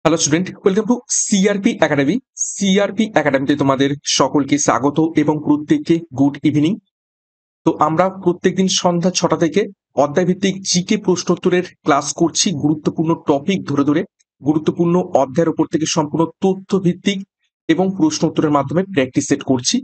Hello student, welcome to CRP academy. CRP একাডেমিতে তোমাদের সকলকে স্বাগত এবং প্রত্যেককে গুড ইভিনিং। তো আমরা প্রত্যেকদিন সন্ধ্যা 6টা থেকে অধ্যায়ভিত্তিক জিকে প্রশ্নোত্তরের ক্লাস করছি। গুরুত্বপূর্ণ টপিক ধরে ধরে গুরুত্বপূর্ণ অধ্যায়ের উপর থেকে সম্পূর্ণ তথ্য ভিত্তিক এবং প্রশ্নোত্তরের মাধ্যমে প্র্যাকটিস সেট করছি।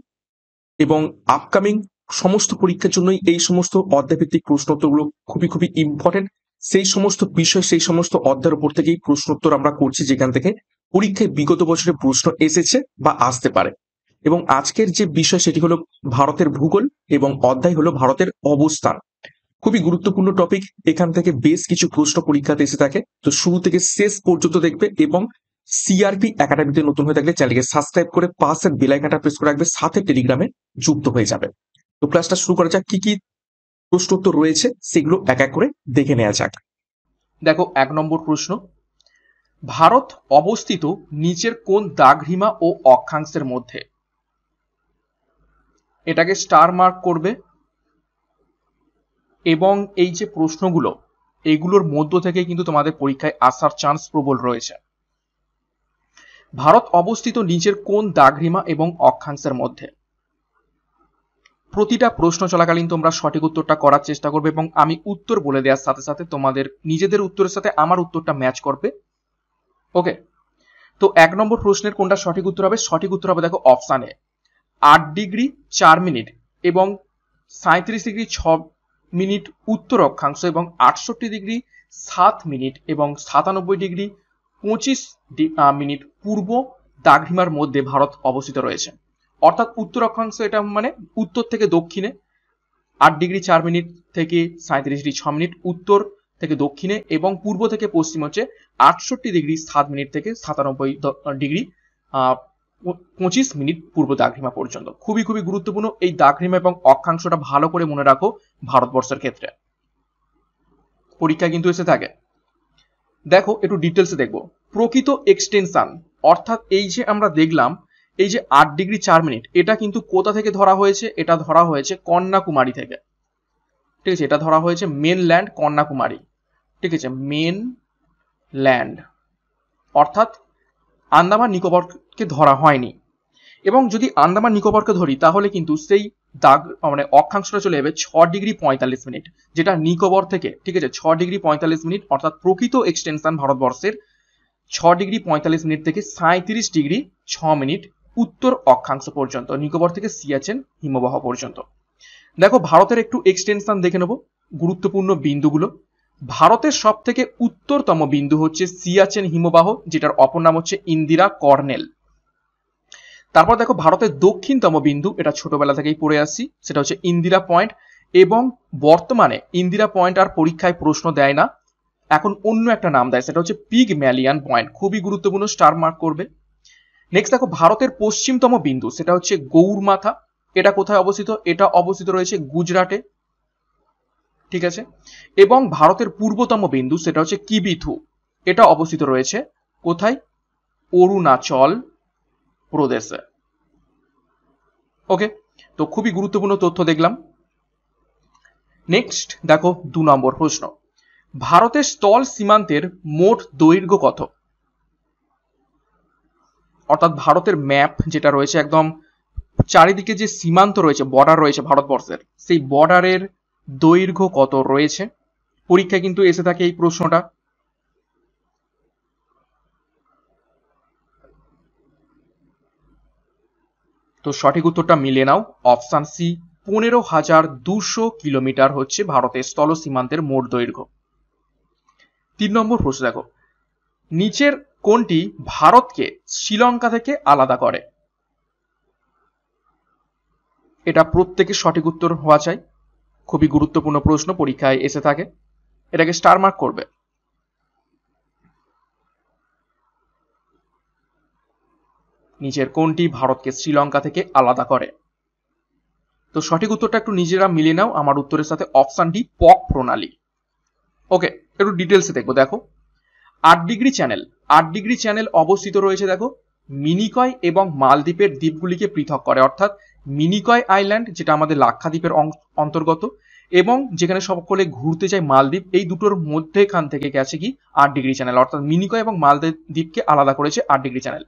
এবং আপকামিং সমস্ত পরীক্ষার জন্যই এই সমস্ত অধ্যায়ভিত্তিক প্রশ্নোত্তরগুলো খুবই খুবই ইম্পর্টেন্ট। সেই সমস্ত বিষয়, সেই সমস্ত অধ্যায়ের উপর থেকেই প্রশ্নোত্তর আমরা করছি, যেখান থেকে পরীক্ষায় বিগত বছরে প্রশ্ন এসেছে বা আসতে পারে। এবং আজকের যে বিষয় সেটি হলো ভারতের ভূগোল এবং অধ্যায় হলো ভারতের অবস্থান। খুবই গুরুত্বপূর্ণ টপিক। এখান থেকে বেশ কিছু প্রশ্ন পরীক্ষাতে এসে থাকে, তো শুরু থেকে শেষ পর্যন্ত দেখবে। এবং সিআরপি একাডেমিতে নতুন হয়ে থাকলে চ্যানেলকে সাবস্ক্রাইব করে পাশের বেল আইকনটা প্রেস করে রাখবে, সাথে টেলিগ্রামে যুক্ত হয়ে যাবে। তো ক্লাসটা শুরু করা যাক। কি কি প্রশ্ন উত্তর রয়েছে সেগুলো এক এক করে দেখে নেওয়া যাক। দেখো, 1 নম্বর প্রশ্ন, ভারত অবস্থিত নিচের কোন দাগহিমা ও অক্ষাংশের মধ্যে? এটাকে স্টার মার্ক করবে এবং এই যে প্রশ্নগুলো, এগুলোর মধ্য থেকে কিন্তু তোমাদের পরীক্ষায় আসার চান্স প্রবল রয়েছে। ভারত অবস্থিত নিচের কোন দাগহিমা এবং অক্ষাংশের মধ্যে? প্রতিটা প্রশ্ন চলাকালীন তোমরা সঠিক উত্তরটা করার চেষ্টা করবে এবং আমি উত্তর বলে দেওয়ার সাথে সাথে তোমাদের নিজেদের উত্তরের সাথে আমার উত্তরটা ম্যাচ করবে। ওকে, তো 1 নম্বর প্রশ্নের কোনটা সঠিক উত্তর হবে? সঠিক উত্তর হবে দেখো অপশান এ, 8 ডিগ্রি 4 মিনিট এবং 37 ডিগ্রি 6 মিনিট উত্তর অক্ষাংশ এবং 68 ডিগ্রি 7 মিনিট এবং 97 ডিগ্রি 25 মিনিট পূর্ব দাগহিমার মধ্যে ভারত অবস্থিত রয়েছে। অর্থাৎ উত্তর অক্ষাংশ এটা মানে উত্তর থেকে দক্ষিণে 8 ডিগ্রি 4 মিনিট থেকে 37 ডিগ্রি 6 মিনিট উত্তর থেকে দক্ষিণে এবং পূর্ব থেকে পশ্চিম হচ্ছে 68 ডিগ্রি 7 মিনিট থেকে 97 ডিগ্রি 25 মিনিট পূর্ব দাগহিমা পর্যন্ত। খুবই খুবই গুরুত্বপূর্ণ এই দাগহিমা এবং অক্ষাংশটা ভালো করে মনে রাখো ভারতবর্ষের ক্ষেত্রে, পরীক্ষা কিন্তু এসে থাকে। দেখো একটু ডিটেলসে দেখবো। প্রকৃত এক্সটেনশন অর্থাৎ এই যে আমরা দেখলাম এই যে 8 ডিগ্রি 4 মিনিট, এটা কিন্তু কোথা থেকে ধরা হয়েছে? এটা ধরা হয়েছে কন্যাকুমারী থেকে, ঠিক আছে? এটা ধরা হয়েছে মেনল্যান্ড কন্যাকুমারী, ঠিক আছে? মেন ল্যান্ড অর্থাৎ আন্দামান নিকোবরকে ধরা হয়নি। এবং যদি আন্দামান নিকোবরকে ধরি তাহলে কিন্তু সেই দাগ মানে অক্ষাংশটা চলে যাবে 6 ডিগ্রি 45 মিনিট, যেটা নিকোবর থেকে, ঠিক আছে? 6 ডিগ্রি 45 মিনিট অর্থাৎ প্রকৃত এক্সটেনশন ভারতবর্ষের 6 ডিগ্রি 45 মিনিট থেকে 37 ডিগ্রি 6 মিনিট উত্তর অক্ষাংশ পর্যন্ত, নিকোবর থেকে সিয়াচেন হিমবাহ পর্যন্ত। দেখো ভারতের একটু এক্সটেনশন দেখে নেব, গুরুত্বপূর্ণ বিন্দুগুলো। ভারতের সব থেকে উত্তরতম বিন্দু হচ্ছে সিয়াচেন হিমবাহ, যেটার অপর নাম হচ্ছে ইন্দিরা কর্নেল। তারপর দেখো ভারতের দক্ষিণতম বিন্দু, এটা ছোটবেলা থেকেই পড়ে আসছি, সেটা হচ্ছে ইন্দিরা পয়েন্ট। এবং বর্তমানে ইন্দিরা পয়েন্ট আর পরীক্ষায় প্রশ্ন দেয় না, এখন অন্য একটা নাম দেয়, সেটা হচ্ছে পিগম্যালিয়ান পয়েন্ট। খুবই গুরুত্বপূর্ণ, স্টার মার্ক করবে। নেক্সট দেখো ভারতের পশ্চিমতম বিন্দু, সেটা হচ্ছে গৌরমাথা। এটা কোথায় অবস্থিত? এটা অবস্থিত রয়েছে গুজরাটে, ঠিক আছে? এবং ভারতের পূর্বতম বিন্দু, সেটা হচ্ছে কিবিথু। এটা অবস্থিত রয়েছে কোথায়? অরুণাচল প্রদেশে। ওকে, তো খুবই গুরুত্বপূর্ণ তথ্য দেখলাম। নেক্সট দেখো 2 নম্বর প্রশ্ন, ভারতের স্থল সীমান্তের মোট দৈর্ঘ্য কত? অর্থাৎ ভারতের ম্যাপ যেটা রয়েছে, একদম চারিদিকে যে সীমান্ত রয়েছে, বর্ডার রয়েছে ভারতবর্ষের, সেই বর্ডারের দৈর্ঘ্য কত রয়েছে? পরীক্ষায় কিন্তু এসে থাকে এই প্রশ্নটা। তো সঠিক উত্তরটা মিলিয়ে নাও, অপশন সি, 15,200 কিলোমিটার হচ্ছে ভারতের স্থল সীমান্তের মোট দৈর্ঘ্য। 3 নম্বর প্রশ্ন দেখো, নিচের কোনটি ভারতকে শ্রীলঙ্কা থেকে আলাদা করে? এটা প্রত্যেকের সঠিক উত্তর হওয়া চাই, খুবই গুরুত্বপূর্ণ প্রশ্ন, পরীক্ষায় এসে থাকে। এটাকে স্টার মার্ক করবে। নিচের কোনটি ভারতকে শ্রীলঙ্কা থেকে আলাদা করে? তো সঠিক উত্তরটা একটু নিজেরা মিলিয়ে নাও আমার উত্তরের সাথে, অপশন ডি, পক প্রণালী। ওকে, একটু ডিটেলসে দেখবো। দেখো 8 ডিগ্রি চ্যানেল, 8 ডিগ্রি চ্যানেল অবস্থিত রয়েছে দেখো মিনিকয় এবং মালদ্বীপের দ্বীপগুলিকে পৃথক করে, অর্থাৎ মিনিকয় আইল্যান্ড যেটা আমাদের লাক্ষাদ্বীপের অন্তর্গত এবং যেখানে সকলে ঘুরতে যায় মালদ্বীপ, এই দুটোর মধ্যেখান থেকে গেছে কি 8 ডিগ্রি চ্যানেল, অর্থাৎ মিনিকয় এবং মালদ্বীপকে আলাদা করেছে 8 ডিগ্রি চ্যানেল।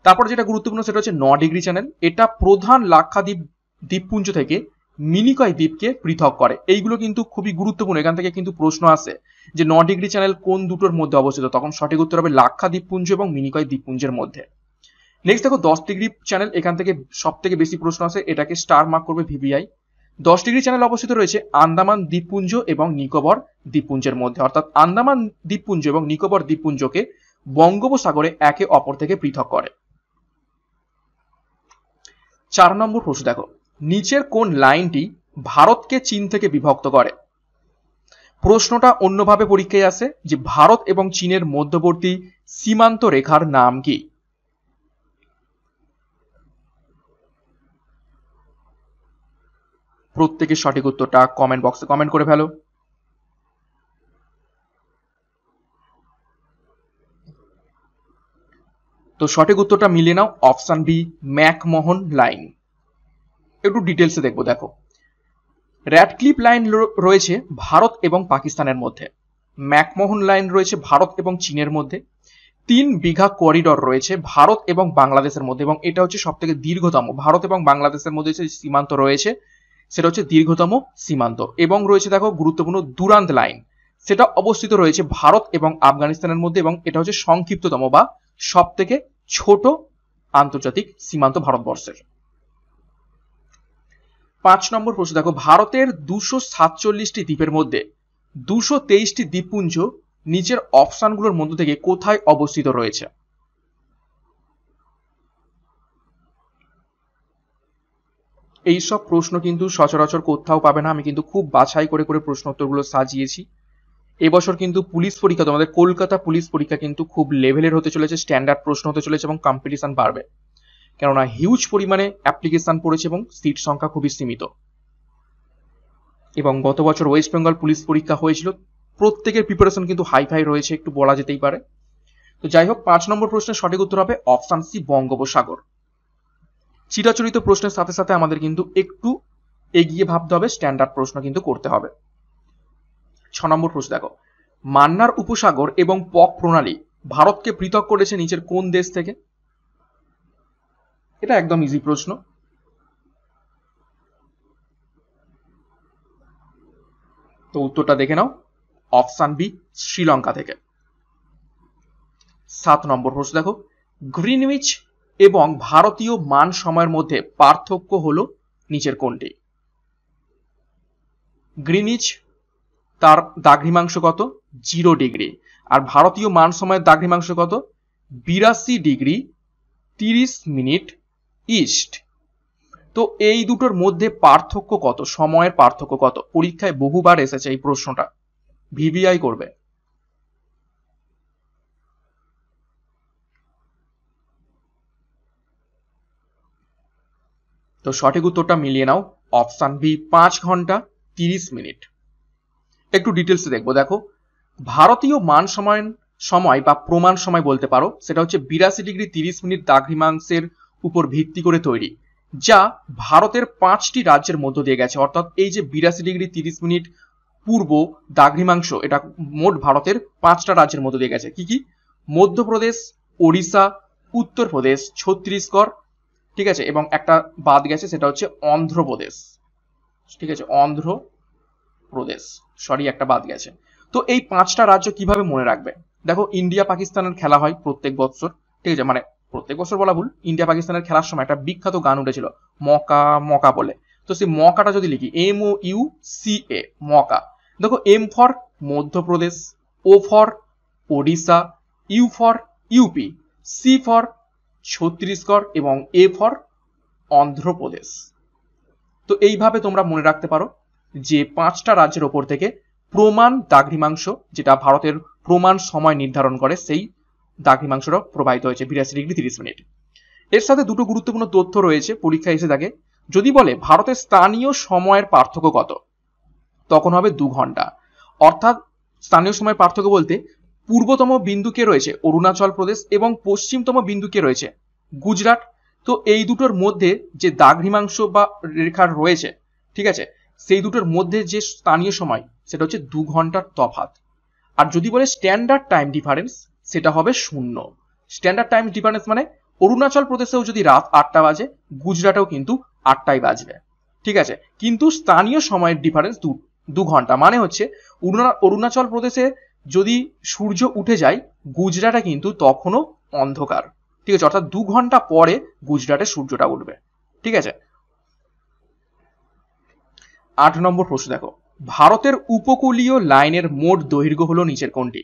তারপর যেটা গুরুত্বপূর্ণ সেটা হচ্ছে 9 ডিগ্রি চ্যানেল। এটা প্রধান লাক্ষাদ্বীপ দ্বীপপুঞ্জ থেকে মিনিকয় দ্বীপকে পৃথক করে। এইগুলো কিন্তু খুবই গুরুত্বপূর্ণ, এখান থেকে কিন্তু প্রশ্ন আসে যে 9 ডিগ্রি চ্যানেল কোন দুটোর মধ্যে অবস্থিত, তখন সঠিক উত্তর হবে লাক্ষাদ্বীপপুঞ্জ এবং মিনিকয় দ্বীপপুঞ্জের মধ্যে। নেক্সট দেখো 10 ডিগ্রি চ্যানেল, এখান থেকে সব থেকে বেশি প্রশ্ন আসে, এটাকে স্টার মার্ক করবে ভিভিআই। 10 ডিগ্রি চ্যানেল অবস্থিত রয়েছে আন্দামান দ্বীপপুঞ্জ এবং নিকোবর দ্বীপপুঞ্জের মধ্যে, অর্থাৎ আন্দামান দ্বীপপুঞ্জ এবং নিকোবর দ্বীপপুঞ্জকে বঙ্গোপসাগরে একে অপর থেকে পৃথক করে। 4 নম্বর প্রশ্ন দেখো, নিচের কোন লাইনটি ভারতকে চীন থেকে বিভক্ত করে? প্রশ্নটা অন্যভাবে পরীক্ষায় আসে যে ভারত এবং চীনের মধ্যবর্তী সীমান্ত রেখার নাম কি? প্রত্যেকের সঠিক উত্তরটা কমেন্ট বক্সে কমেন্ট করে ফেলো। তো সঠিক উত্তরটা মিলিয়ে নাও, অপশন বি ম্যাকমোহন লাইন। একটু ডিটেলসে দেখবো। দেখো, র্যাডক্লিফ লাইন রয়েছে ভারত এবং পাকিস্তানের মধ্যে, ম্যাকমোহন লাইন রয়েছে ভারত এবং চীনের মধ্যে, 3 বিঘা করিডর রয়েছে ভারত এবং বাংলাদেশের মধ্যে, এবং এটা হচ্ছে সব থেকে দীর্ঘতম, ভারত এবং বাংলাদেশের মধ্যে যে সীমান্ত রয়েছে সেটা হচ্ছে দীর্ঘতম সীমান্ত। এবং রয়েছে দেখো গুরুত্বপূর্ণ দুরান্ত লাইন, সেটা অবস্থিত রয়েছে ভারত এবং আফগানিস্তানের মধ্যে, এবং এটা হচ্ছে সংক্ষিপ্ততম বা সব থেকে ছোট আন্তর্জাতিক সীমান্ত ভারতবর্ষের। 5 নম্বর প্রশ্ন দেখো, ভারতের 247টি দ্বীপের মধ্যে 223টি দ্বীপপুঞ্জ নিচের অপশনগুলোর মধ্য থেকে কোথায় অবস্থিত রয়েছে? এইসব প্রশ্ন কিন্তু সচরাচর কোথাও পাবে না, আমি কিন্তু খুব বাছাই করে করে প্রশ্ন উত্তরগুলো সাজিয়েছি। এবছর কিন্তু পুলিশ পরীক্ষা, তোমাদের কলকাতা পুলিশ পরীক্ষা কিন্তু খুব লেভেলের হতে চলেছে, স্ট্যান্ডার্ড প্রশ্ন হতে চলেছে এবং কম্পিটিশন বাড়বে, কেননা হিউজ পরিমাণে অ্যাপ্লিকেশন পড়েছে এবং সিট সংখ্যা খুবই সীমিত। এবং গত বছর ওয়েস্ট বেঙ্গল পুলিশ পরীক্ষা হয়েছিল, প্রত্যেকের প্রিপারেশন কিন্তু হাই রয়েছে, একটু বলা যেতেই পারে। তো যাই হোক, 5 নম্বর প্রশ্নের সঠিক উত্তর হবে অপশন সি বঙ্গোপসাগর। চিরাচরিত প্রশ্নের সাথে সাথে আমাদের কিন্তু একটু এগিয়ে ভাবতে হবে, স্ট্যান্ডার্ড প্রশ্ন কিন্তু করতে হবে। 6 নম্বর প্রশ্ন দেখো, মান্নার উপসাগর এবং পক প্রণালী ভারতকে পৃথক করেছে নিচের কোন দেশ থেকে? এটা একদম ইজি প্রশ্ন। তো উত্তরটা দেখে নাও, অপশন বি শ্রীলঙ্কা থেকে। 7 নম্বর প্রশ্ন দেখো, গ্রিনউইচ এবং ভারতীয় মান সময়ের মধ্যে পার্থক্য হলো নিচের কোনটি? গ্রিনউইচ তার দ্রাঘিমাংশ কত? 0 ডিগ্রি। আর ভারতীয় মান সময়ের দ্রাঘিমাংশ কত? 82 ডিগ্রি 30 মিনিট ইস্ট। তো এই দুটোর মধ্যে পার্থক্য কত, সময়ের পার্থক্য কত? পরীক্ষায় বহুবার এসেছে এই প্রশ্নটা, ভিভিআই করবে। তো সঠিক উত্তরটা মিলিয়ে নাও, অপশন বি 5 ঘন্টা 30 মিনিট। একটু ডিটেলসে দেখবো। দেখো, ভারতীয় মান সময় বা প্রমাণ সময় বলতে পারো, সেটা হচ্ছে 82 ডিগ্রি 30 মিনিট দ্রাঘিমাংশের উপর ভিত্তি করে তৈরি, যা ভারতের 5টি রাজ্যের মধ্য দিয়ে গেছে। অর্থাৎ এই যে 82 ডিগ্রি 30 মিনিট পূর্ব দ্রাঘিমাংশ, এটা মোট ভারতের 5টা রাজ্যের মধ্য দিয়ে গেছে। কি কি? মধ্যপ্রদেশ, ওড়িশা, উত্তরপ্রদেশ, ছত্তিশগড়, ঠিক আছে, এবং একটা বাদ গেছে, সেটা হচ্ছে অন্ধ্রপ্রদেশ। ঠিক আছে, অন্ধ্রপ্রদেশ, সরি একটা বাদ গেছে। তো এই 5টা রাজ্য কিভাবে মনে রাখবে? দেখো, ইন্ডিয়া পাকিস্তানের খেলা হয় প্রত্যেক বছর, ঠিক আছে, মানে প্রত্যেক বছর বলা ভুল, ইন্ডিয়া পাকিস্তানের খেলার সময় একটা বিখ্যাত গান উঠেছিল মকা মকা বলে। তো সেই মকাটা যদি লিখি MOUCA, মকা। দেখো, M for Madhya Pradesh, O for Odisha, U for UP, C for Chhattisgarh এবং এ ফর অন্ধ্রপ্রদেশ। তো এইভাবে তোমরা মনে রাখতে পারো যে 5টা রাজ্যের ওপর থেকে প্রমাণ দ্রাঘিমাংশ, যেটা ভারতের প্রমাণ সময় নির্ধারণ করে, সেই দ্রাঘিমাংশটা প্রবাহিত হয়েছে 82 ডিগ্রি 30 মিনিট। এর সাথে দুটো গুরুত্বপূর্ণ তথ্য রয়েছে, পরীক্ষা এসে থাকে। যদি বলে ভারতের স্থানীয় সময়ের পার্থক্য কত, তখন হবে 2 ঘন্টা। অর্থাৎ স্থানীয় সময়ের পার্থক্য বলতে পূর্বতম বিন্দু কে রয়েছে? অরুণাচল প্রদেশ, এবং পশ্চিমতম বিন্দু কে রয়েছে? গুজরাট। তো এই দুটোর মধ্যে যে দ্রাঘিমাংশ বা রেখা রয়েছে, ঠিক আছে, সেই দুটোর মধ্যে যে স্থানীয় সময় সেটা হচ্ছে 2 ঘন্টার তফাৎ। আর যদি বলে স্ট্যান্ডার্ড টাইম ডিফারেন্স, সেটা হবে 0। স্ট্যান্ডার্ড টাইম ডিফারেন্স মানে অরুণাচল প্রদেশেও যদি রাত 8টা বাজে, গুজরাটেও কিন্তু 8টাই বাজবে, ঠিক আছে। কিন্তু স্থানীয় সময়ের ডিফারেন্স 2 ঘন্টা, মানে হচ্ছে অরুণাচল প্রদেশে যদি সূর্য উঠে যায়, গুজরাটে কিন্তু তখনও অন্ধকার, ঠিক আছে। অর্থাৎ 2 ঘন্টা পরে গুজরাটে সূর্যটা উঠবে, ঠিক আছে। 8 নম্বর প্রশ্ন দেখো, ভারতের উপকূলীয় লাইনের মোট দৈর্ঘ্য হলো নিচের কোনটি?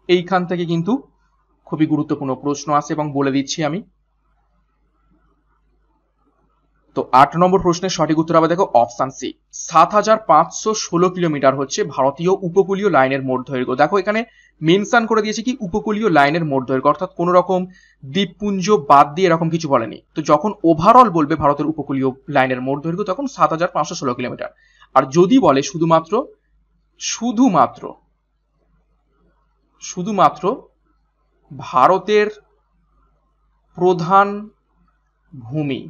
এইখান থেকে কিন্তু খুবই গুরুত্বপূর্ণ প্রশ্ন আসে এবং বলে দিচ্ছি আমি। তো 8 নম্বর প্রশ্নের সঠিক উত্তর হবে দেখো অপশন সি, 7516 কিলোমিটার হচ্ছে ভারতীয় উপকূলীয় লাইনের মোট দৈর্ঘ্য। দেখো এখানে মেনশন করে দিয়েছে কি উপকূলীয় লাইনের মোট দৈর্ঘ্য, অর্থাৎ কোন রকম দ্বীপপুঞ্জ বাদ দিয়ে এরকম কিছু বলেনি। তো যখন ওভারঅল বলবে ভারতের উপকূলীয় লাইনের মোট দৈর্ঘ্য তখন 7516 কিলোমিটার। আর যদি বলে শুধুমাত্র ভারতের প্রধান ভূমি,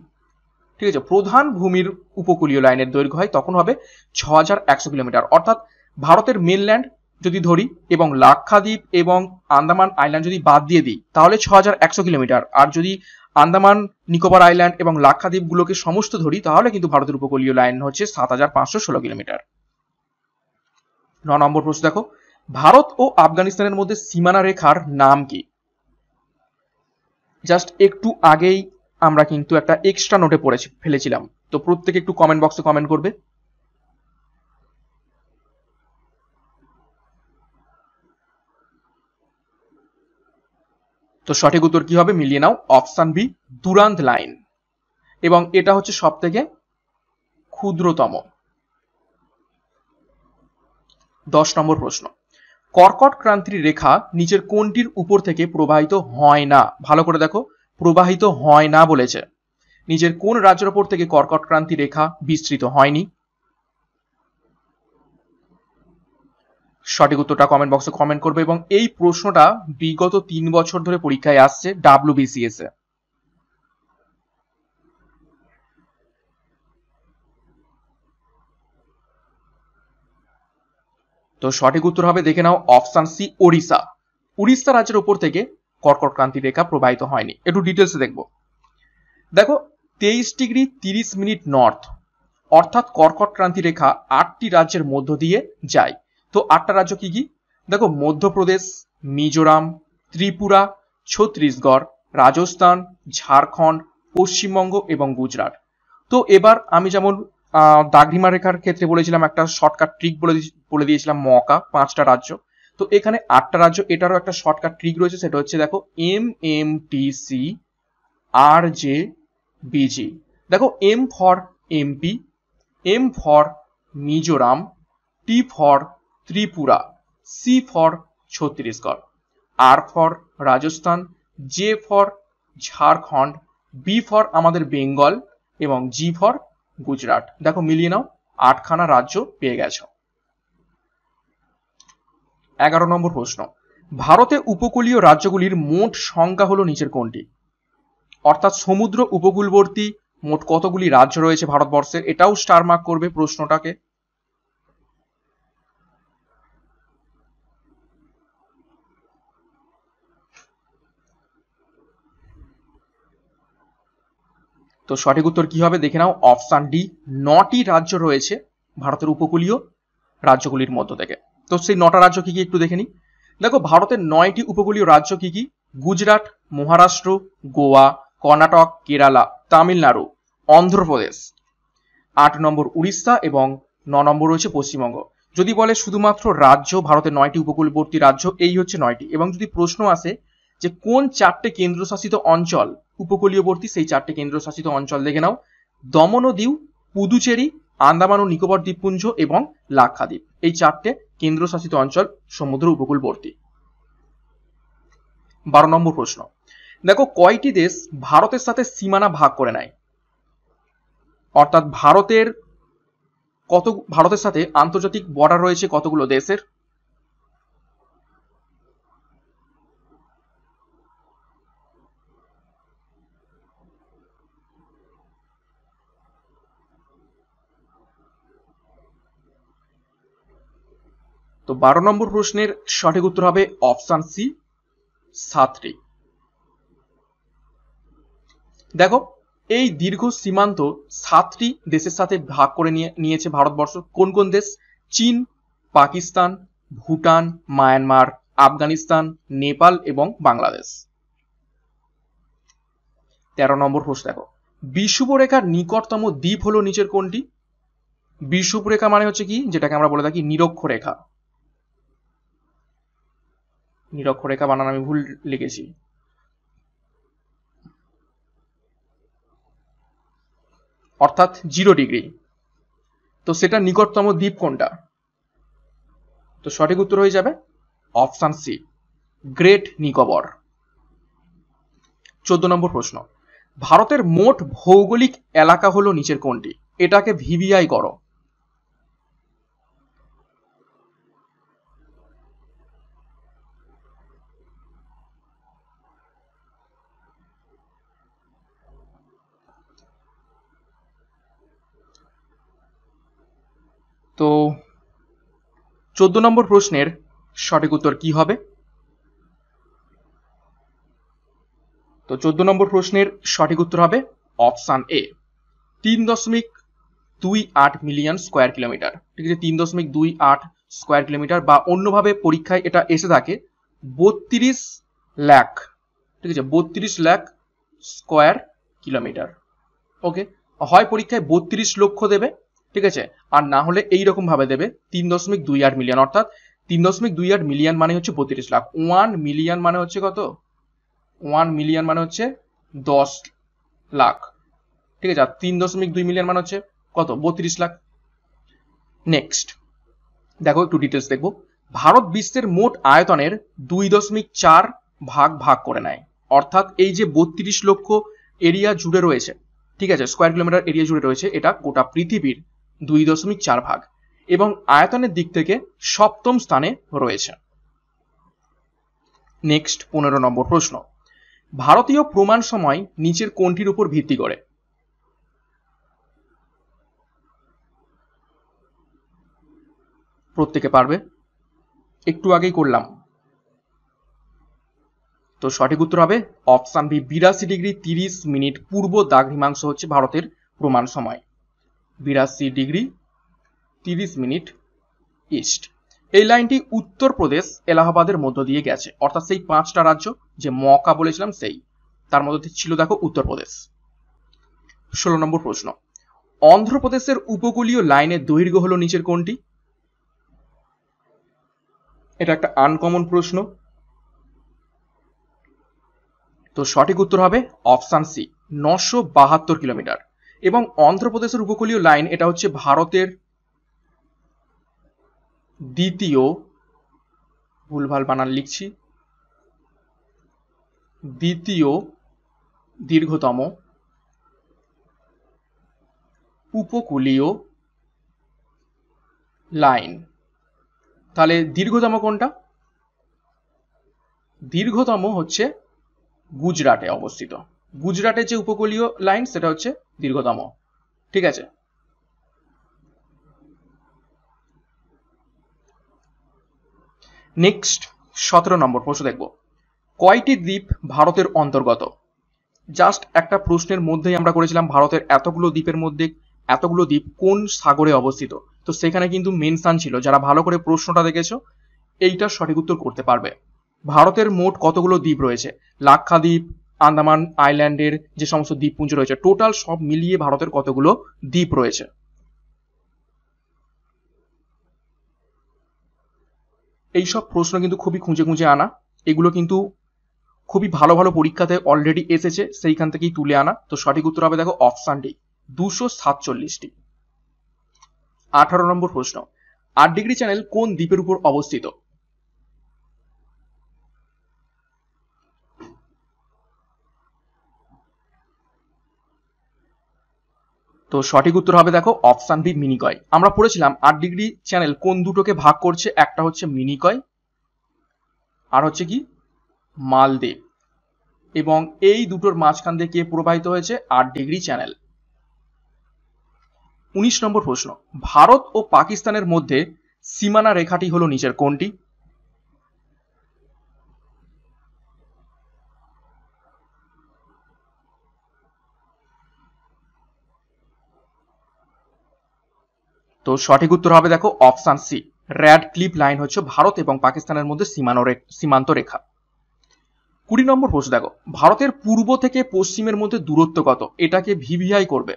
ঠিক আছে, প্রধান ভূমির উপকূলীয় লাইনের দৈর্ঘ্য হয় তখন হবে 6100 কিলোমিটার। অর্থাৎ ভারতের মেনল্যান্ড যদি ধরি এবং লাক্ষাদ্বীপ এবং আন্দামান আইল্যান্ড যদি বাদ দিয়ে দিই তাহলে 6100 কিলোমিটার। আর যদি আন্দামান নিকোবর আইল্যান্ড এবং লাক্ষাদ্বীপ গুলোকে সমস্ত ধরি তাহলে কিন্তু ভারতের উপকূলীয় লাইন হচ্ছে 7516 কিলোমিটার। 9 নম্বর প্রশ্ন দেখো, ভারত ও আফগানিস্তানের মধ্যে সীমানা রেখার নাম কি? জাস্ট একটু আগেই আমরা কিন্তু একটা এক্সট্রা নোটে পড়ে ফেলেছিলাম, তো প্রত্যেকে একটু কমেন্ট বক্সে কমেন্ট করবে। তো সঠিক উত্তর কি হবে মিলিয়ে নাও, অপশন বি দুরান্ত লাইন, এবং এটা হচ্ছে সব থেকে ক্ষুদ্রতম। 10 নম্বর প্রশ্ন, কর্কট ক্রান্তির রেখা নিচের কোনটির উপর থেকে প্রবাহিত হয় না? ভালো করে দেখো, প্রবাহিত হয় না বলেছে। নিচের কোন রাজ্যের উপর থেকে কর্কট ক্রান্তি রেখা বিস্তৃত হয়নি? সঠিক উত্তরটা কমেন্ট বক্সে কমেন্ট করবে, এবং এই প্রশ্নটা বিগত 3 বছর ধরে পরীক্ষায় আসছে WBCS এ। তো সঠিক উত্তর হবে দেখে নাও অপশন সি ওড়িশা। উড়িষ্যা রাজ্যের উপর থেকে কর্কট ক্রান্তি রেখা প্রবাহিত হয়নি। একটু ডিটেলসে দেখবো। দেখো 23°30' নর্থ, অর্থাৎ কর্কট ক্রান্তি রেখা 8টি রাজ্যের মধ্য দিয়ে যায়। তো 8টা রাজ্য কি কি? দেখো মধ্যপ্রদেশ, মিজোরাম, ত্রিপুরা, ছত্তিশগড়, রাজস্থান, ঝাড়খণ্ড, পশ্চিমবঙ্গ এবং গুজরাট। তো এবার আমি যেমন দাগরিমা রেখার ক্ষেত্রে বলেছিলাম একটা শর্টকাট ট্রিক বলে দিয়েছিলাম মকা 5টা রাজ্য। তো এখানে 8টা রাজ্য, এটারও একটা শর্টকাট ট্রিক রয়েছে, সেটা হচ্ছে দেখো MMTC RJBG। দেখো M for MP, M for Mizoram, T for Tripura, C for Chhattisgarh, R for Rajasthan, J for Jharkhand, B for আমাদের বেঙ্গল এবং G ফর গুজরাট। দেখো মিলিয়ে নাও, 8খানা রাজ্য পেয়ে গেছো। 11 নম্বর প্রশ্ন, ভারতে উপকূলীয় রাজ্যগুলির মোট সংখ্যা হলো নিচের কোনটি? অর্থাৎ সমুদ্র উপকূলবর্তী মোট কতগুলি রাজ্য রয়েছে ভারতবর্ষে, এটাও স্টার মার্ক করবে প্রশ্নটাকে। তো সঠিক উত্তর কি হবে দেখে নাও, অপশন ডি 9টি রাজ্য রয়েছে ভারতের উপকূলীয় রাজ্যগুলির মধ্য থেকে। তো সেই 9টা রাজ্য কি কি একটু দেখে নি। দেখো ভারতের 9টি উপকূলীয় রাজ্য কি কি? গুজরাট, মহারাষ্ট্র, গোয়া, কর্ণাটক, কেরালা, তামিলনাড়ু, অন্ধ্রপ্রদেশ। 8 নম্বর উড়িষ্যা এবং 9 নম্বর রয়েছে পশ্চিমবঙ্গ। যদি বলে শুধুমাত্র রাজ্য, ভারতের 9টি উপকূলবর্তী রাজ্য, এই হচ্ছে 9টি। এবং যদি প্রশ্ন আসে যে কোন 4টে কেন্দ্রশাসিত অঞ্চল উপকূলীয়বর্তী, সেই 4টে কেন্দ্রশাসিত অঞ্চল দেখে নাও, দমন ও দিউ, পুদুচেরি, আন্দামান ও নিকোবর দ্বীপপুঞ্জ এবং লাক্ষাদ্বীপ। এই 4টে কেন্দ্রশাসিত অঞ্চল সমুদ্র উপকূলবর্তী। 12 নম্বর প্রশ্ন, দেখো কয়টি দেশ ভারতের সাথে সীমানা ভাগ করে নেয়? অর্থাৎ ভারতের সাথে আন্তর্জাতিক বর্ডার রয়েছে কতগুলো দেশের? তো 12 নম্বর প্রশ্নের সঠিক উত্তর হবে অপশন সি, সাতটি। দেখো, এই দীর্ঘ সীমান্ত 7টি দেশের সাথে ভাগ করে নিয়েছে ভারতবর্ষ। কোন কোন দেশ? চীন, পাকিস্তান, ভুটান, মায়ানমার, আফগানিস্তান, নেপাল এবং বাংলাদেশ। 13 নম্বর প্রশ্ন দেখো, বিষুবরেখার নিকটতম দ্বীপ হলো নিচের কোনটি? বিষুবরেখা মানে হচ্ছে কি, যেটাকে আমরা বলে থাকি নিরক্ষরেখা। নিরক্ষরেখা বানান আমি ভুল লিখেছি। অর্থাৎ 0 ডিগ্রি। তো সেটা নিকটতম দ্বীপ কোনটা? তো সঠিক উত্তর হয়ে যাবে অপশন সি, গ্রেট নিকোবর। 14 নম্বর প্রশ্ন, ভারতের মোট ভৌগোলিক এলাকা হলো নিচের কোনটি? এটাকে ভিভিআই করো। তো 14 নম্বর প্রশ্নের সঠিক উত্তর কি হবে? তো 14 নম্বর প্রশ্নের সঠিক উত্তর হবে option A, 3.28 million square kilometre. ঠিক আছে, 3.28 স্কোয়ার কিলোমিটার, বা অন্যভাবে পরীক্ষায় এটা এসে থাকে 32 লাখ। ঠিক আছে, 32 লাখ স্কোয়ার কিলোমিটার। ওকে, হয় পরীক্ষায় 32 লক্ষ দেবে, ঠিক আছে, আর না হলে এইরকম ভাবে দেবে 3.28 মিলিয়ন। অর্থাৎ 3.28 মিলিয়ন মানে হচ্ছে 32 লাখ। 1 মিলিয়ন মানে হচ্ছে কত? 1 মিলিয়ন মানে হচ্ছে 10 লাখ। ঠিক আছে, আর 3.2 মিলিয়ন মানে হচ্ছে কত? 32 লাখ। নেক্সট দেখো, একটু ডিটেলস দেখবো। ভারত বিশ্বের মোট আয়তনের 2.4 ভাগ করে নেয়। অর্থাৎ এই যে 32 লক্ষ এরিয়া জুড়ে রয়েছে, ঠিক আছে, স্কোয়ার কিলোমিটার এরিয়া জুড়ে রয়েছে, এটা গোটা পৃথিবীর 2.4 ভাগ, এবং আয়তনের দিক থেকে 7ম স্থানে রয়েছে। নেক্সট 15 নম্বর প্রশ্ন, ভারতীয় প্রমাণ সময় নিচের কোনটির উপর ভিত্তি করে? প্রত্যেকে পারবে, একটু আগেই করলাম। তো সঠিক উত্তর হবে অপশন বি, 82 ডিগ্রি 30 মিনিট পূর্ব দ্রাঘিমাংশ হচ্ছে ভারতের প্রমাণ সময়। 82 ডিগ্রি 30 মিনিট ইস্ট। এই লাইনটি উত্তরপ্রদেশ এলাহাবাদের মধ্য দিয়ে গেছে। অর্থাৎ সেই 5টা রাজ্য যে মকা বলেছিলাম, সেই তার মধ্যে ছিল দেখো উত্তরপ্রদেশ। 16 নম্বর প্রশ্ন, অন্ধ্রপ্রদেশের উপকূলীয় লাইনের দৈর্ঘ্য হলো নিচের কোনটি? এটা একটা আনকমন প্রশ্ন। তো সঠিক উত্তর হবে অপশন সি, 972 কিলোমিটার। এবং অন্ধ্রপ্রদেশের উপকূলীয় লাইন, এটা হচ্ছে ভারতের দ্বিতীয়, ভুলভাল বানান লিখছি, দ্বিতীয় দীর্ঘতম উপকূলীয় লাইন। তাহলে দীর্ঘতম কোনটা? দীর্ঘতম হচ্ছে গুজরাটে অবস্থিত। গুজরাটের যে উপকূলীয় লাইন সেটা হচ্ছে দীর্ঘতম। ঠিক আছে, নেক্সট 17 নম্বর প্রশ্ন দেখব, কয়টি দ্বীপ ভারতের অন্তর্গত? জাস্ট একটা প্রশ্নের মধ্যেই আমরা করেছিলাম ভারতের এতগুলো দ্বীপের মধ্যে এতগুলো দ্বীপ কোন সাগরে অবস্থিত। তো সেখানে কিন্তু মেনশন ছিল, যারা ভালো করে প্রশ্নটা দেখেছো এইটার সঠিক উত্তর করতে পারবে। ভারতের মোট কতগুলো দ্বীপ রয়েছে? লাক্ষাদ্বীপ, আন্দামান আইল্যান্ডের যে সমস্ত দ্বীপপুঞ্জ রয়েছে, টোটাল সব মিলিয়ে ভারতের কতগুলো দ্বীপ রয়েছে? এইসব প্রশ্ন কিন্তু খুবই খুঁজে খুঁজে আনা, এগুলো কিন্তু খুবই ভালো ভালো পরীক্ষাতে অলরেডি এসেছে, সেইখান থেকেই তুলে আনা। তো সঠিক উত্তর হবে দেখো অপশন ডি, 247টি। 18 নম্বর প্রশ্ন, 8 ডিগ্রি চ্যানেল কোন দ্বীপের উপর অবস্থিত? তো সঠিক উত্তর হবে দেখো অপশন বি, মিনিকয়। আমরা পড়েছিলাম 8 ডিগ্রি চ্যানেল কোন দুটোকে ভাগ করছে, একটা হচ্ছে মিনিকয় আর হচ্ছে কি মালদ্বীপ, এবং এই দুটোর মাঝখান দিয়ে কে প্রবাহিত হয়েছে? 8 ডিগ্রি চ্যানেল। 19 নম্বর প্রশ্ন, ভারত ও পাকিস্তানের মধ্যে সীমানা রেখাটি হলো নিচের কোনটি? তো সঠিক উত্তর হবে দেখো অপশন সি, র্যাড ক্লিপ লাইন হচ্ছে ভারত এবং পাকিস্তানের মধ্যে সীমান্ত রেখা। 20 নম্বর প্রশ্ন দেখো, ভারতের পূর্ব থেকে পশ্চিমের মধ্যে দূরত্ব কত? এটাকে ভিভিআই করবে।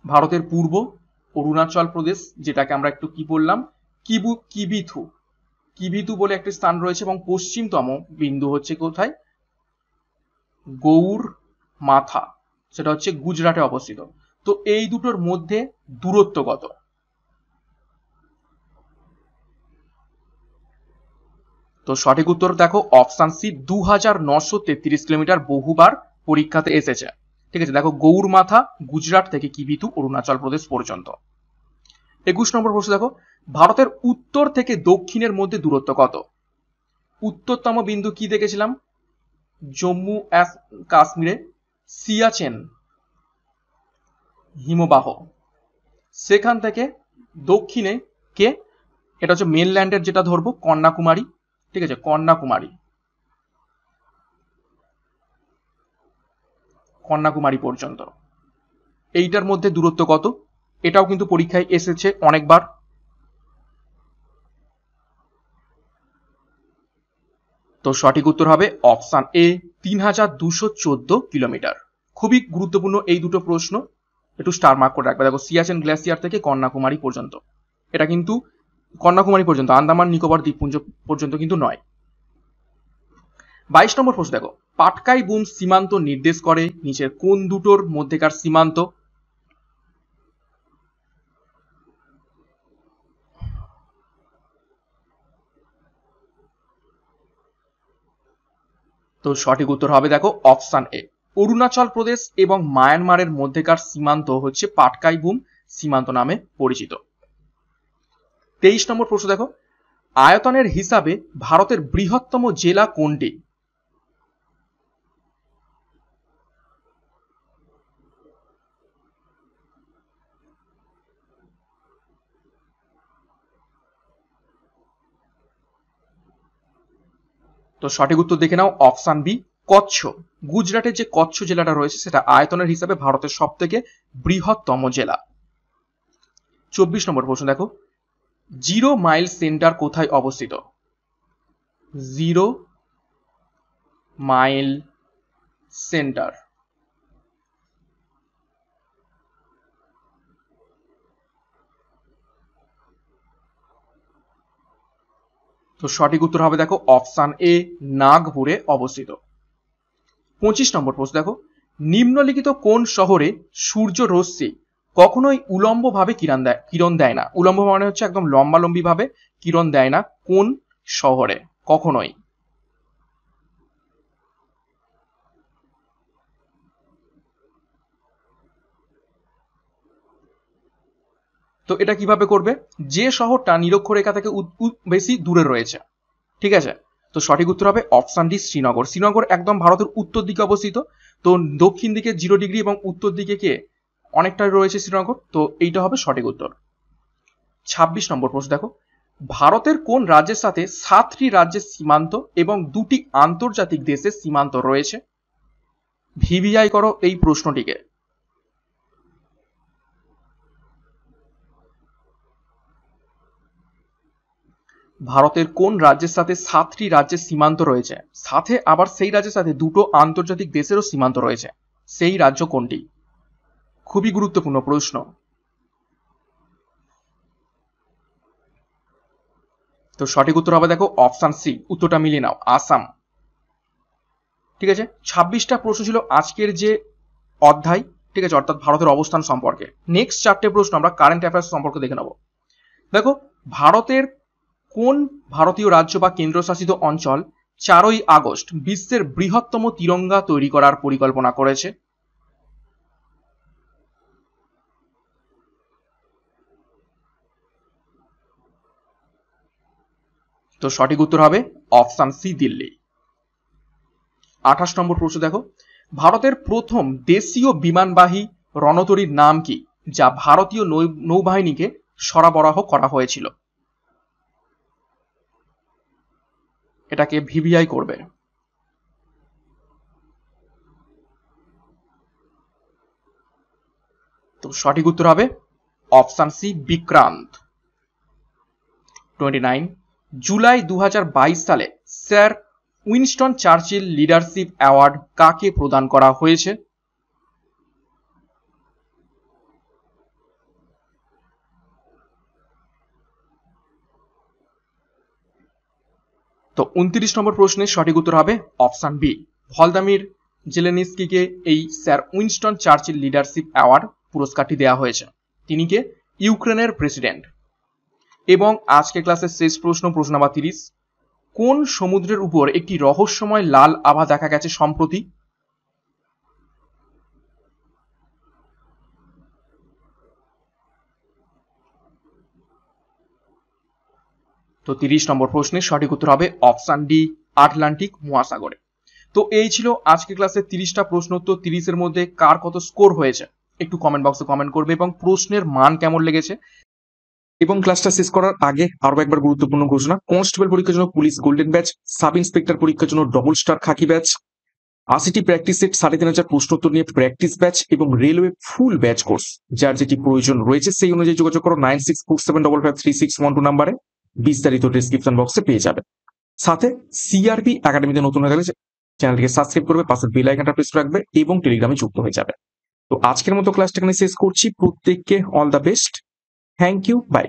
ভারতের পূর্ব অরুণাচল প্রদেশ, যেটাকে আমরা একটু কি বললাম, কিবিথু বলে একটি স্থান রয়েছে, এবং পশ্চিমতম বিন্দু হচ্ছে কোথায়? গৌর মাথা, সেটা হচ্ছে গুজরাটে অবস্থিত। তো এই দুটোর মধ্যে দূরত্ব কত? তো সঠিক উত্তর দেখো অপশন সি, 2933 কিলোমিটার, বহুবার পরীক্ষাতে এসেছে। ঠিক আছে, দেখো গৌর মাথা গুজরাট থেকে কিবিথু অরুণাচল প্রদেশ পর্যন্ত। 21 নম্বর প্রশ্ন দেখো, ভারতের উত্তর থেকে দক্ষিণের মধ্যে দূরত্ব কত? উত্তরতম বিন্দু কি দেখেছিলাম? জম্মু কাশ্মীরে সিয়াচেন হিমবাহ, সেখান থেকে দক্ষিণে কে? এটা হচ্ছে মেনল্যান্ডের, যেটা ধরবো কন্যাকুমারী। ঠিক আছে, কন্যাকুমারী পর্যন্ত। এইটার মধ্যে দূরত্ব কত? এটাও কিন্তু পরীক্ষায় এসেছে অনেকবার। তো সঠিক উত্তর হবে অপশন এ, 3214 কিলোমিটার। খুবই গুরুত্বপূর্ণ এই দুটো প্রশ্ন, একটু স্টার মার্ক করে রাখবে। দেখো সিয়াচেন গ্লেসিয়ার থেকে কন্যাকুমারী পর্যন্ত, এটা কিন্তু কন্যাকুমারী পর্যন্ত, আন্দামান নিকোবর দ্বীপপুঞ্জ পর্যন্ত কিন্তু নয়। 22 নম্বর প্রশ্ন দেখো, পাটকাই বুম সীমান্ত নির্দেশ করে নিচের কোন দুটোর মধ্যেকার সীমান্ত? তো সঠিক উত্তর হবে দেখো অপশন এ, অরুণাচল প্রদেশ এবং মায়ানমারের মধ্যেকার সীমান্ত হচ্ছে পাটকাই বুম সীমান্ত নামে পরিচিত। 23 নম্বর প্রশ্ন দেখো, আয়তনের হিসাবে ভারতের বৃহত্তম জেলা কোনটি? তো সঠিক উত্তর দেখে নাও অপশন বি, কচ্ছ। গুজরাটের যে কচ্ছ জেলাটা রয়েছে সেটা আয়তনের হিসাবে ভারতের সব থেকে বৃহত্তম জেলা। 24 নম্বর প্রশ্ন দেখো, জিরো মাইল সেন্টার কোথায় অবস্থিত? জিরো মাইল সেন্টার, তো সঠিক উত্তর হবে দেখো অপশন এ, নাগপুরে অবস্থিত। 25 নম্বর প্রশ্ন দেখো, নিম্নলিখিত কোন শহরে সূর্য রশ্মি কখনোই উলম্বভাবে কিরণ দেয় না? উলম্ব মানে হচ্ছে একদম লম্বালম্বি ভাবে কিরণ দেয় না, কোন শহরে কখনোই? তো এটা কিভাবে করবে? যে শহরটা নিরক্ষরেখা থেকে বেশি দূরে রয়েছে। ঠিক আছে, তো সঠিক উত্তর হবে অপশন ডি, শ্রীনগর। শ্রীনগর একদম ভারতের উত্তর দিকে অবস্থিত, তো দক্ষিণ দিকে 0 ডিগ্রি এবং উত্তর দিকে কে অনেকটা রয়েছে শ্রীনগর, তো এইটা হবে সঠিক উত্তর। 26 নম্বর প্রশ্ন দেখো, ভারতের কোন রাজ্যের সাথে 7টি রাজ্যের সীমান্ত এবং 2টি আন্তর্জাতিক দেশের সীমান্ত রয়েছে? ভিভিআই করো এই প্রশ্নটিকে। ভারতের কোন রাজ্যের সাথে 7টি রাজ্যের সীমান্ত রয়েছে, সাথে আবার সেই রাজ্যের সাথে 2টো আন্তর্জাতিক দেশেরও সীমান্ত রয়েছে, সেই রাজ্য কোনটি? খুবই গুরুত্বপূর্ণ প্রশ্ন। তো সঠিক উত্তর হবে দেখো অপশন সি, উত্তরটা মিলিয়ে নাও, আসাম। ঠিক আছে, 26টা প্রশ্ন ছিল আজকের যে অধ্যায়, ঠিক আছে, অর্থাৎ ভারতের অবস্থান সম্পর্কে। নেক্সট 4টে প্রশ্ন আমরা কারেন্ট অ্যাফেয়ার্স সম্পর্কে দেখে নেব। দেখো, ভারতের কোন ভারতীয় রাজ্য বা কেন্দ্রশাসিত অঞ্চল 4ই আগস্ট বিশ্বের বৃহত্তম তিরঙ্গা তৈরি করার পরিকল্পনা করেছে? তো সঠিক উত্তর হবে অপশন সি, দিল্লি। 28 নম্বর প্রশ্ন দেখো, ভারতের প্রথম দেশীয় বিমানবাহী রণতরীর নাম কি, যা ভারতীয় নৌবাহিনীকে সরবরাহ করা হয়েছিল? এটাকে ভিভিআই করবে। তো সঠিক উত্তর হবে অপশন সি বিক্রান্ত। 29 জুলাই 2022 সালে sir Winston Churchill leadership award কাকে প্রদান করা হয়েছে? তো 29 নম্বর প্রশ্নের সঠিক উত্তর হবে অপশন বি ভলদামির জেলেনস্কিকে এই sir Winston Churchill leadership award পুরস্কারটি দেওয়া হয়েছে। তিনি কে ইউক্রেনের প্রেসিডেন্ট। এবং আজকে ক্লাসের শেষ প্রশ্ন, প্রশ্ন নাম্বার 30, কোন সমুদ্রের উপর একটি রহস্যময় লাল আভা দেখা গেছে সম্প্রতি? তো 30 নম্বর প্রশ্নের সঠিক উত্তর হবে অপশন ডি আটলান্টিক মহাসাগরে। তো এই ছিল আজকে ক্লাসের 30টা প্রশ্ন উত্তর। 30-এর মধ্যে কার কত স্কোর হয়েছে একটু কমেন্ট বক্সে কমেন্ট করবে এবং প্রশ্নের মান কেমন লেগেছে। এবং ক্লাসটা শেষ করার আগে আরো একবার গুরুত্বপূর্ণ ঘোষণা, কনস্টেবল পরীক্ষার জন্য police golden batch, sub inspector পরীক্ষার জন্য ডবল স্টার খাকি ব্যাচ, 80টি প্র্যাকটিস সেট 3500 প্রশ্নোত্তর নিয়ে প্র্যাকটিস ব্যাচ এবং রেলওয়ে ফুল ব্যাচ কোর্স, যার যেটি প্রয়োজন রয়েছে সেই অনুযায়ী যোগাযোগ করো 9647553612 নাম্বারে। বিস্তারিত ডেসক্রিপশন বক্সে পেয়ে যাবে। সাথে সিআরপি একাডেমিতে নতুন হয়ে গেলে চ্যানেলটিকে সাবস্ক্রাইব করবে, পাশে বেল আইকনটা প্রেস রাখবে এবং টেলিগ্রামে যুক্ত হয়ে যাবে। তো আজকের মতো ক্লাসটা এখানে শেষ করছি। প্রত্যেককে all the best. Thank you, by.